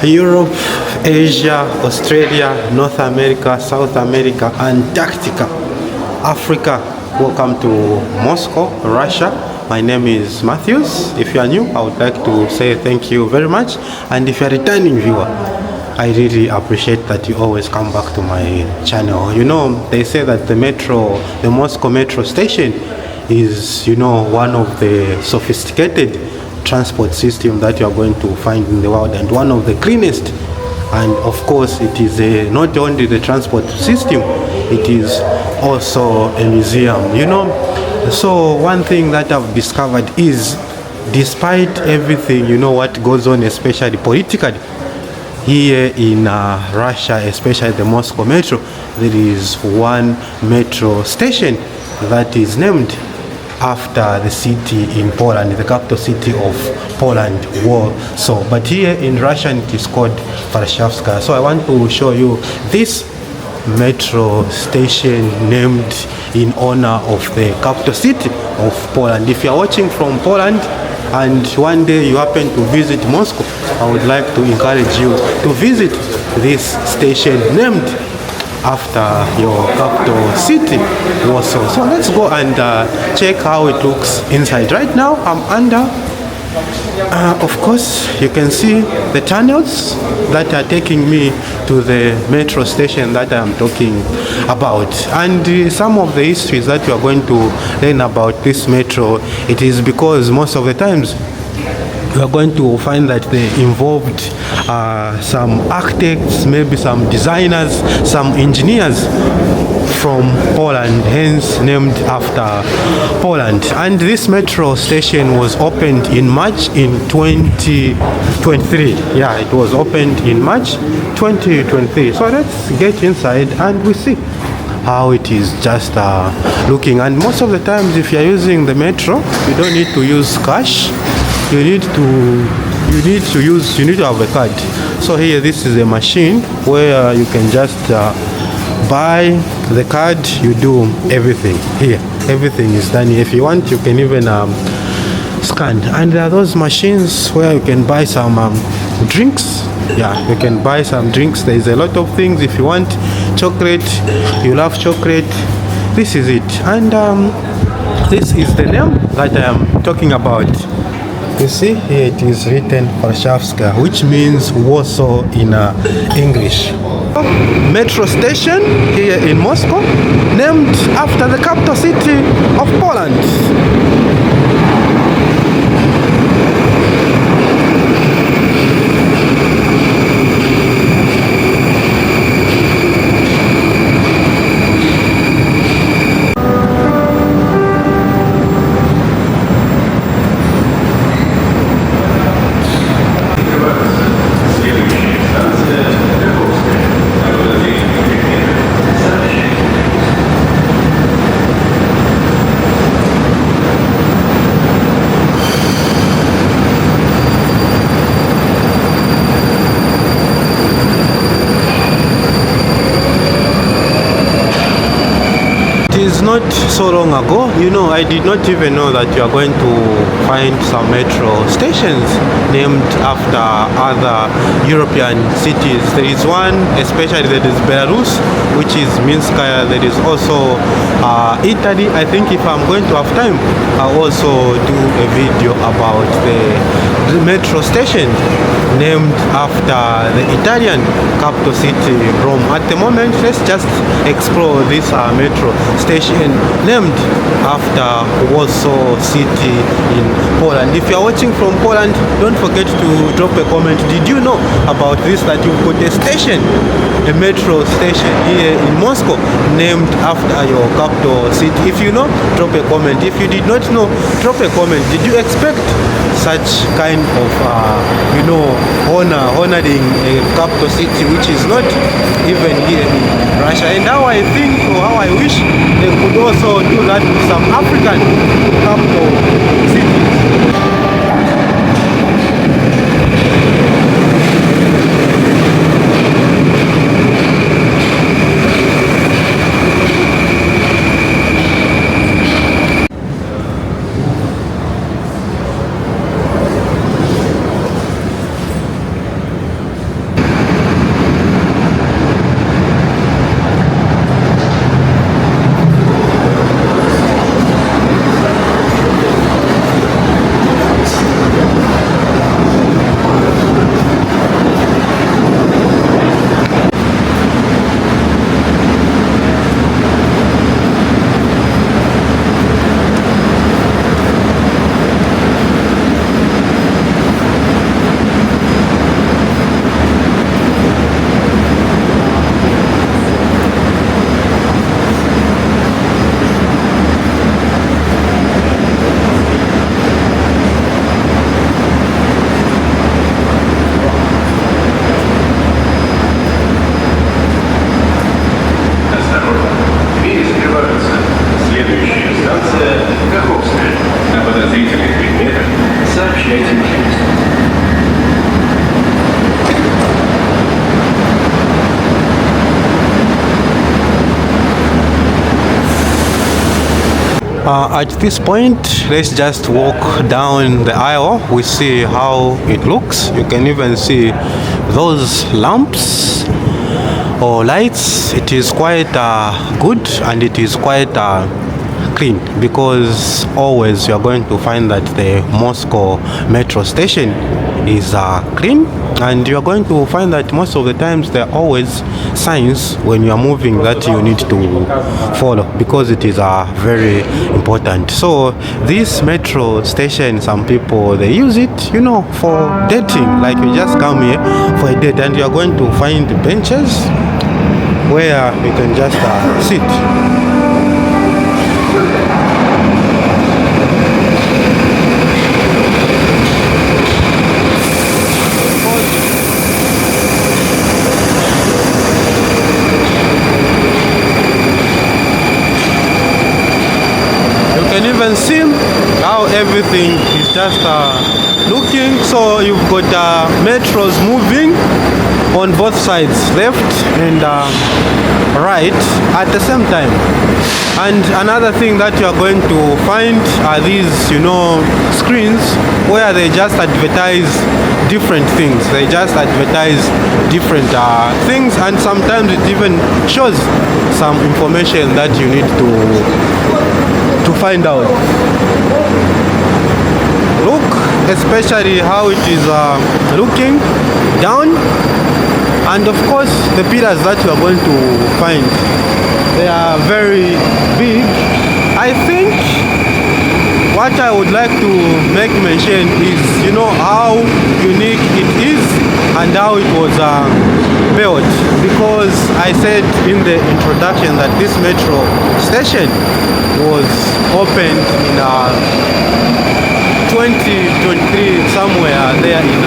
Europe, Asia, Australia, North America, South America, Antarctica, Africa. Welcome to Moscow, Russia. My name is Matthews. If you are new, I would like to say thank you very much. And if you are a returning viewer, I really appreciate that you always come back to my channel. You know, they say that the Moscow metro station is, one of the sophisticated transport system that you are going to find in the world, and one of the cleanest. And of course, it is not only the transport system, it is also a museum. So one thing that I've discovered is, despite everything, what goes on, especially politically here in Russia, especially the Moscow metro, there is one metro station that is named after the city in Poland, the capital city of Poland, Warsaw. But here in Russian it is called Varshavskaya. So I want to show you this metro station named in honor of the capital city of Poland. If you are watching from Poland and one day you happen to visit Moscow, I would like to encourage you to visit this station named after your capital city, Warsaw. So let's go and check how it looks inside. Right now I'm under, of course you can see the tunnels that are taking me to the metro station that I'm talking about. And some of the histories that you are going to learn about this metro, it is because most of the times you are going to find that they involved some architects, maybe some designers, some engineers from Poland, hence named after Poland. And this metro station was opened in March in 2023. Yeah, it was opened in March 2023. So let's get inside and we see how it is just looking. And most of the times, if you're using the metro, you don't need to use cash. You need to have a card. So here, this is a machine where you can just buy the card. You do everything here. Everything is done here. If you want, you can even scan. And there are those machines where you can buy some drinks. Yeah, you can buy some drinks. There is a lot of things. If you want chocolate, you love chocolate, this is it. And this is the name that I am talking about. You see here it is written Varshavskaya, which means Warsaw in English. Metro station here in Moscow, named after the capital city of Poland. Not so long ago, I did not even know that you are going to find some metro stations named after other European cities. There is one, especially there is Belarus, which is Minskaya. There is also Italy. I think if I'm going to have time, I'll also do a video about the metro station named after the Italian capital city, Rome. At the moment, let's just explore this metro station named after Warsaw city in Poland. If you are watching from Poland, don't forget to drop a comment. Did you know about this, that you've got a station, a metro station here in Moscow named after your capital city? If you know, drop a comment. If you did not know, drop a comment. Did you expect such kind of honoring a capital city which is not even here in Russia? And how I think, or how I wish they could also do that with some African capital cities. Следующая станция Каховская. О подозрительных предметах сообщайте машинисту. At this point, let's just walk down the aisle. We see how it looks. You can even see those lamps or lights. It is quite good, and it is quite clean, because always you are going to find that the Moscow metro station is clean, and you are going to find that most of the times there are always signs when you are moving that you need to follow, because it is very important. So this metro station, some people they use it, you know, for dating. Like you just come here for a date, and you are going to find benches where you can just sit. You can even see how everything is just looking. So you've got metros moving on both sides, left and right at the same time. And another thing that you are going to find are these, you know, screens where they just advertise different things. They just advertise different things, and sometimes it even shows some information that you need to find out. Look, especially how it is looking down, and of course the pillars that you are going to find, they are very big. I think what I would like to make mention is, you know, how unique it is and how it was built, because I said in the introduction that this metro station was opened in 2023, somewhere there in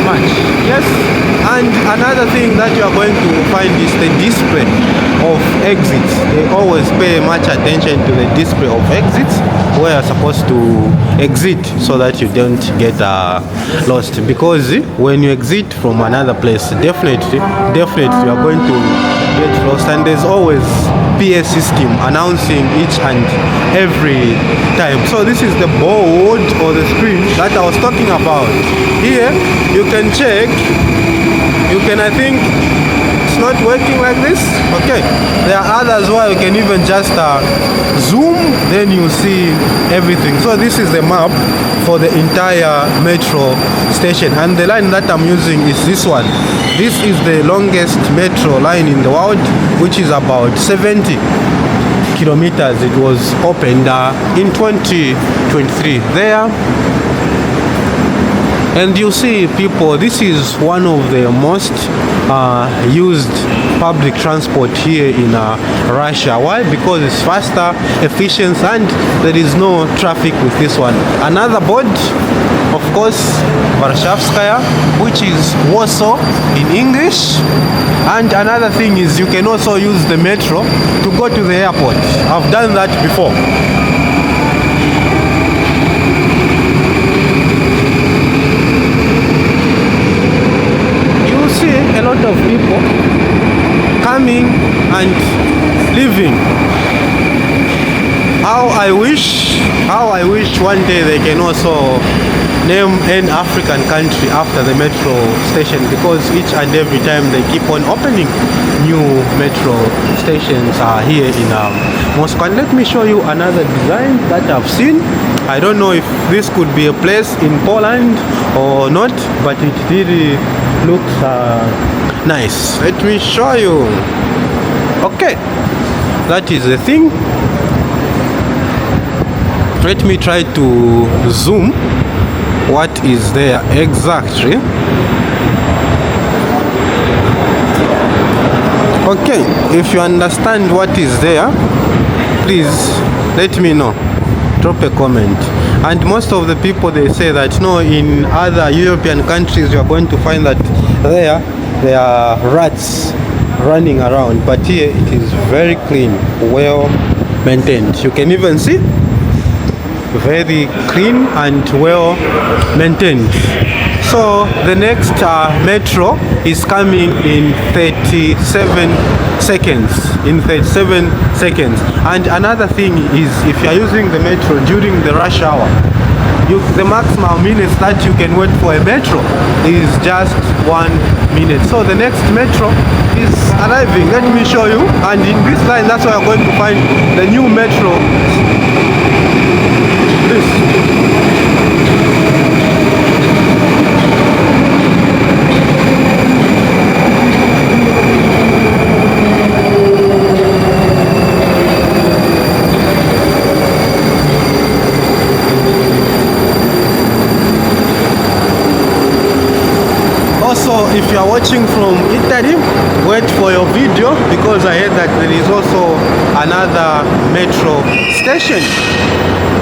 March. Yes, and another thing that you are going to find is the display of exits. They always pay much attention to the display of exits, where you're supposed to exit so that you don't get lost, because when you exit from another place, definitely you are going to get lost. And there's always PA system announcing each and every time. So this is the board or the screen that I was talking about. Here you can check, you can, I think it's not working like this. Okay, there are others where you can even just zoom, then you see everything. So this is the map for the entire metro station, and the line that I'm using is this one. This is the longest metro line in the world, which is about 70 kilometers. It was opened in 2023 there. And you see people, this is one of the most used public transport here in Russia. Why? Because it's faster, efficient, and there is no traffic with this one. Another board, of course, Varshavskaya, which is Warsaw in English. And another thing is you can also use the metro to go to the airport. I've done that before. A lot of people coming and leaving. How I wish one day they can also name an African country after the metro station, because each and every time they keep on opening new metro stations here in Moscow. And let me show you another design that I've seen. I don't know if this could be a place in Poland or not, but it really looks nice. Let me show you. Okay, that is the thing. Let me try to zoom what is there exactly. Okay, if you understand what is there, please let me know. Drop a comment. And most of the people, they say that no, in other European countries you are going to find that there are rats running around, but here it is very clean, well maintained. You can even see very clean and well maintained. So the next metro is coming in 37 seconds. And another thing is, if you are using the metro during the rush hour, the maximum minutes that you can wait for a metro is just 1 minute. So the next metro is arriving. Let me show you. And in this line, that's where you're going to find the new metro. Also, if you are watching from Italy, wait for your video, because I heard that there is also another metro station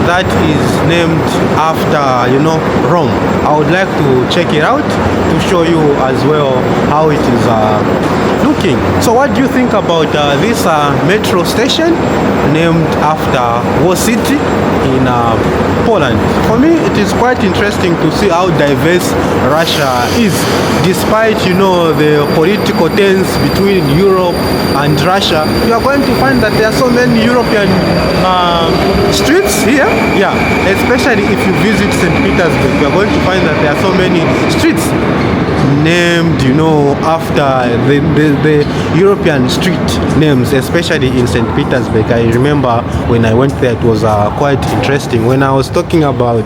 that is named after, Rome. I would like to check it out to show you as well how it is looking. So what do you think about this metro station named after Warsaw city in Poland? For me, it is quite interesting to see how diverse Russia is, despite the political tensions between Europe and Russia. You are going to find that there are so many European streets here. Yeah, especially if you visit St. Petersburg, you are going to find that there are so many streets named after the European street names, especially in St. Petersburg. I remember when I went there, it was quite interesting. When I was talking about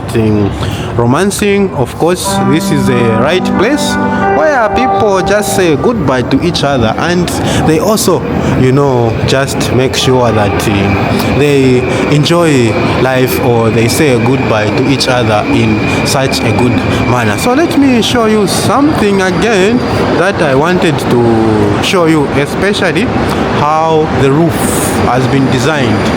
romancing, of course, this is a right place where people just say goodbye to each other, and they also just make sure that they enjoy life, or they say goodbye to each other in such a good manner. So let me show you something again that I wanted to show you, especially how the roof has been designed.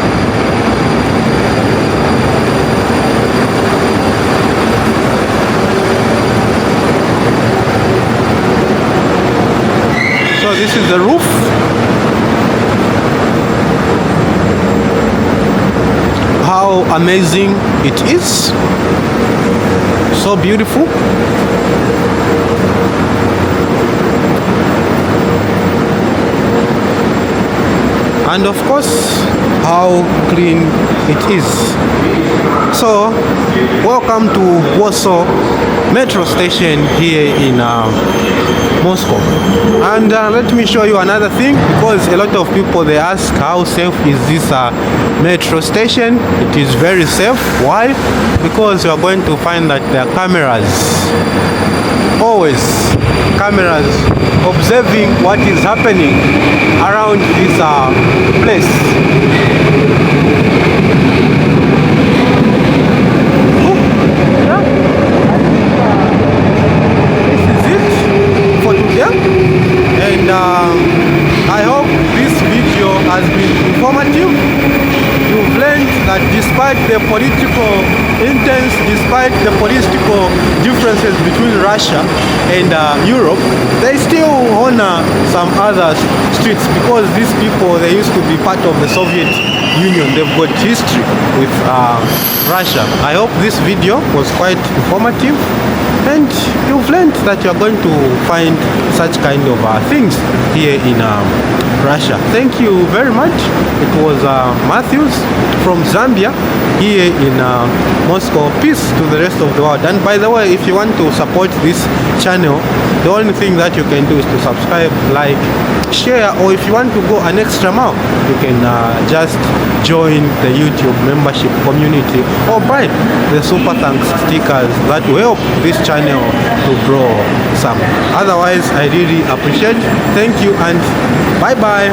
So this is the roof. How amazing it is. So beautiful. And of course, how clean it is. So, welcome to Warsaw metro station here in Moscow. And let me show you another thing, because a lot of people, they ask how safe is this metro station. It is very safe. Why? Because you are going to find that there are cameras, always cameras observing what is happening around this place. And I hope this video has been informative. You've learned that despite the political intense, despite the political differences between Russia and Europe, they still honor some other streets, because these people, they used to be part of the Soviet Union. They've got history with Russia. I hope this video was quite informative, and you've learned that you're going to find such kind of things here in Russia. Thank you very much. It was Matthews from Zambia here in Moscow. Peace to the rest of the world. And by the way, if you want to support this channel, the only thing that you can do is to subscribe, like, share, or if you want to go an extra mile, you can just join the YouTube membership community, or buy the super thanks stickers that will help this channel to grow some. Otherwise, I really appreciate. Thank you, and bye bye.